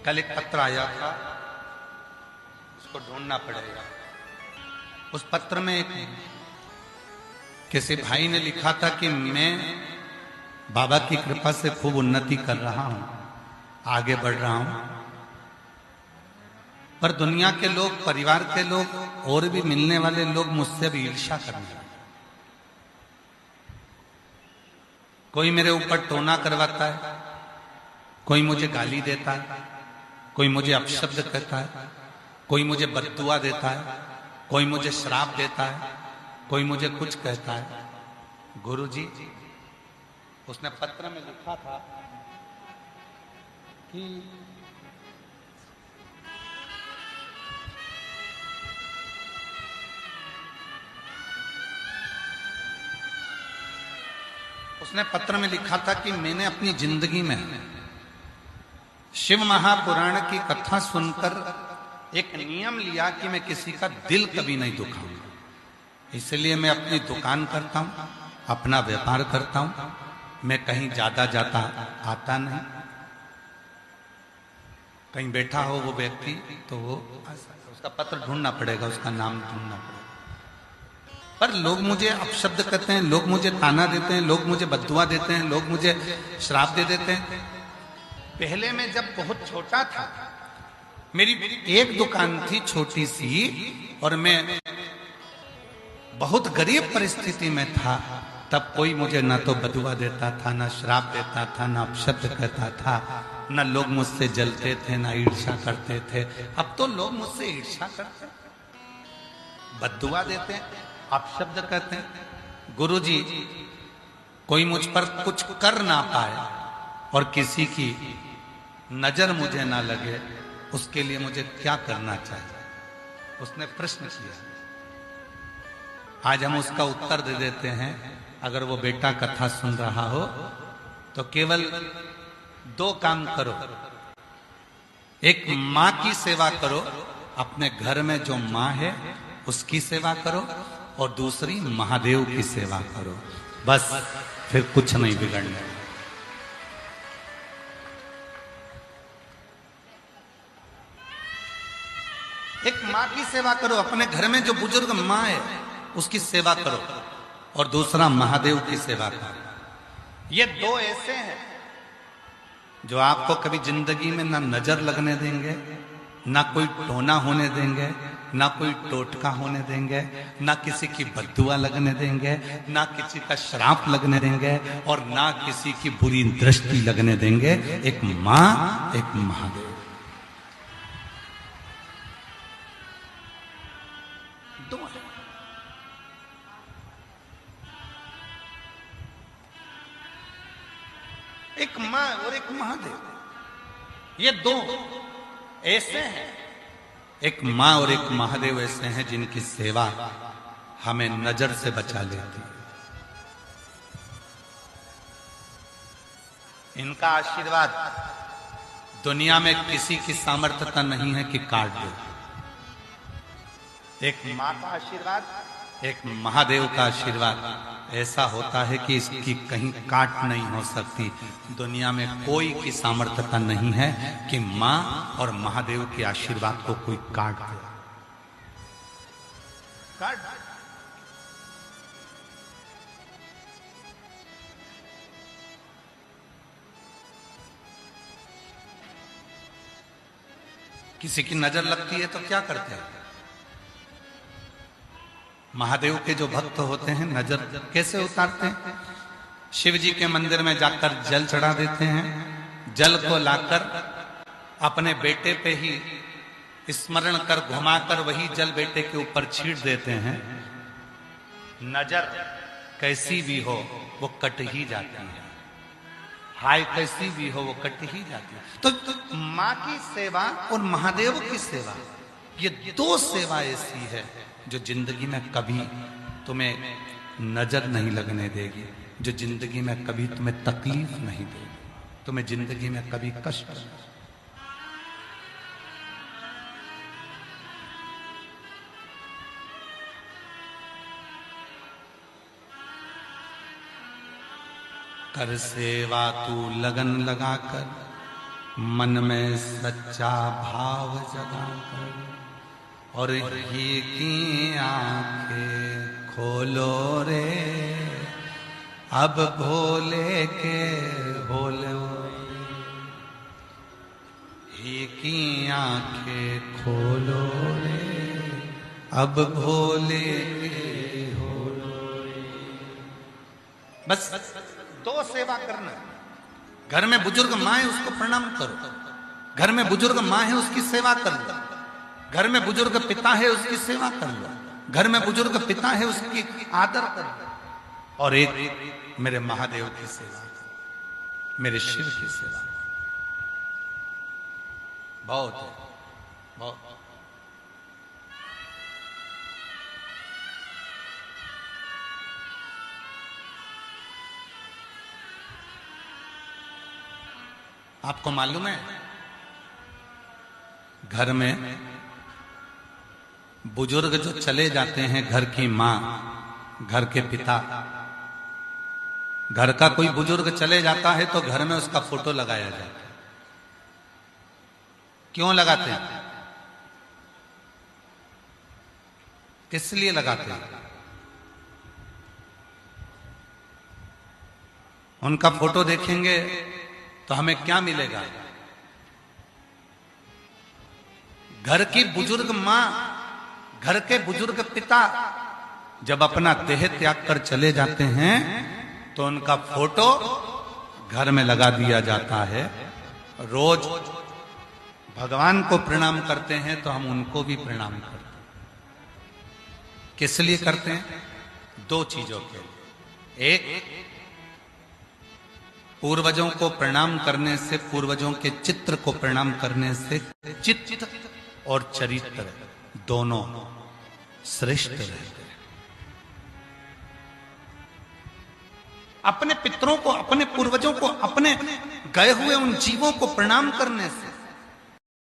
कल एक पत्र आया था, उसको ढूंढना पड़ेगा। उस पत्र में एक किसी भाई ने लिखा था कि मैं बाबा की कृपा से खूब उन्नति कर रहा हूं, आगे बढ़ रहा हूं, पर दुनिया के लोग, परिवार के लोग और भी मिलने वाले लोग मुझसे भी ईर्ष्या करने लगे। कोई मेरे ऊपर टोना करवाता है, कोई मुझे गाली देता है, कोई मुझे अपशब्द कहता है, कोई मुझे बद्दुआ देता है, कोई मुझे श्राप देता है, कोई मुझे कुछ कहता है। गुरुजी, उसने पत्र में लिखा था कि उसने पत्र में लिखा था कि मैंने अपनी जिंदगी में शिव महापुराण की कथा सुनकर एक नियम लिया कि मैं किसी का दिल कभी नहीं दुखाऊंगा। इसलिए मैं अपनी दुकान करता हूं, अपना व्यापार करता हूं, मैं कहीं ज्यादा जाता आता नहीं। कहीं बैठा हो वो व्यक्ति तो वो उसका पत्र ढूंढना पड़ेगा, उसका नाम ढूंढना पड़ेगा। पर लोग मुझे अपशब्द कहते हैं, लोग मुझे ताना देते हैं, लोग मुझे बद्दुआ देते हैं, लोग मुझे श्राप दे देते हैं। पहले मैं जब बहुत छोटा था, मेरी एक दुकान थी छोटी सी, और मैं बहुत गरीब परिस्थिति में था, तब कोई मुझे ना तो बदुआ देता था, ना श्राप देता था, ना अपशब्द कहता था, ना लोग मुझसे जलते थे, ना ईर्ष्या करते थे। अब तो लोग मुझसे ईर्ष्या करते, बदुआ देते हैं, अपशब्द कहते हैं। गुरुजी, कोई मुझ पर कुछ कर ना पाए और किसी की नजर मुझे ना लगे, उसके लिए मुझे क्या करना चाहिए? उसने प्रश्न किया। आज हम उसका उत्तर दे देते हैं। अगर वो बेटा कथा सुन रहा हो तो केवल 2 काम करो। एक, मां की सेवा करो, अपने घर में जो मां है उसकी सेवा करो, और दूसरी महादेव की सेवा करो। बस, फिर कुछ नहीं बिगड़ने। एक मां की सेवा करो, अपने घर में जो बुजुर्ग मां है उसकी सेवा करो, और दूसरा महादेव की सेवा करो। ये 2 ऐसे हैं जो आपको कभी जिंदगी में ना नजर लगने देंगे, ना कोई टोना होने देंगे, ना कोई टोटका होने देंगे, ना किसी की बद्दुआ लगने देंगे, ना किसी का श्राप लगने देंगे, और ना किसी की बुरी दृष्टि लगने देंगे। एक मां, एक महादेव। दो है। एक मां और एक महादेव, ये 2 ऐसे हैं। एक मां और एक महादेव ऐसे हैं जिनकी सेवा हमें नजर से बचा लेती है। इनका आशीर्वाद दुनिया में किसी की सामर्थ्यता नहीं है कि काट दे। एक मां का आशीर्वाद, एक महादेव का आशीर्वाद ऐसा होता है कि इसकी कहीं काट नहीं हो सकती। दुनिया में कोई की सामर्थ्यता नहीं है कि मां और महादेव के आशीर्वाद को कोई काट दे। किसी की नजर लगती है तो क्या करते हैं? महादेव के जो भक्त होते हैं नजर कैसे उतारते हैं? शिव जी के मंदिर में जाकर जल चढ़ा देते हैं। जल को लाकर अपने बेटे पे ही स्मरण कर घुमाकर वही जल बेटे के ऊपर छीट देते हैं। नजर कैसी भी हो वो कट ही जाती है, हाय कैसी भी हो वो कट ही जाती है। तो माँ की सेवा और महादेव की सेवा, ये 2 सेवा ऐसी है जो जिंदगी में कभी तुम्हें नजर नहीं लगने देगी, जो जिंदगी में कभी तुम्हें तकलीफ नहीं देगी, तुम्हें जिंदगी में कभी कष्ट नहीं। कर सेवा तू लगन लगाकर, मन में सच्चा भाव जगा कर और ही की आंखें खोलो रे, अब भोले के भोले ही की आंखें खोलो रे, अब भोले के भोलो रे। बस दो सेवा करना। घर में बुजुर्ग माँ है उसको प्रणाम करो, घर में बुजुर्ग माँ है उसकी सेवा कर लो, घर में बुजुर्ग पिता है उसकी सेवा कर लो, घर में बुजुर्ग पिता है उसकी आदर कर लो, और एक मेरे महादेव की सेवा, मेरे शिव की सेवा। बहुत बहुत आपको मालूम है घर में बुजुर्ग जो चले जाते हैं, घर की मां, घर के पिता, घर का कोई बुजुर्ग चले जाता है तो घर में उसका फोटो लगाया जाता है। क्यों लगाते हैं? किस लिए लगाते हैं? उनका फोटो देखेंगे तो हमें क्या मिलेगा? घर की बुजुर्ग मां, घर के बुजुर्ग पिता जब अपना देह त्याग कर चले जाते हैं तो उनका फोटो घर में लगा दिया जाता है। रोज भगवान को प्रणाम करते हैं तो हम उनको भी प्रणाम करते हैं। किस लिए करते हैं? दो चीजों के लिए। एक, पूर्वजों को प्रणाम करने से, पूर्वजों के चित्र को प्रणाम करने से चित्त और चरित्र दोनों श्रेष्ठ रहते हैं। अपने पितरों को, अपने पूर्वजों को, अपने गए हुए उन जीवों को प्रणाम करने से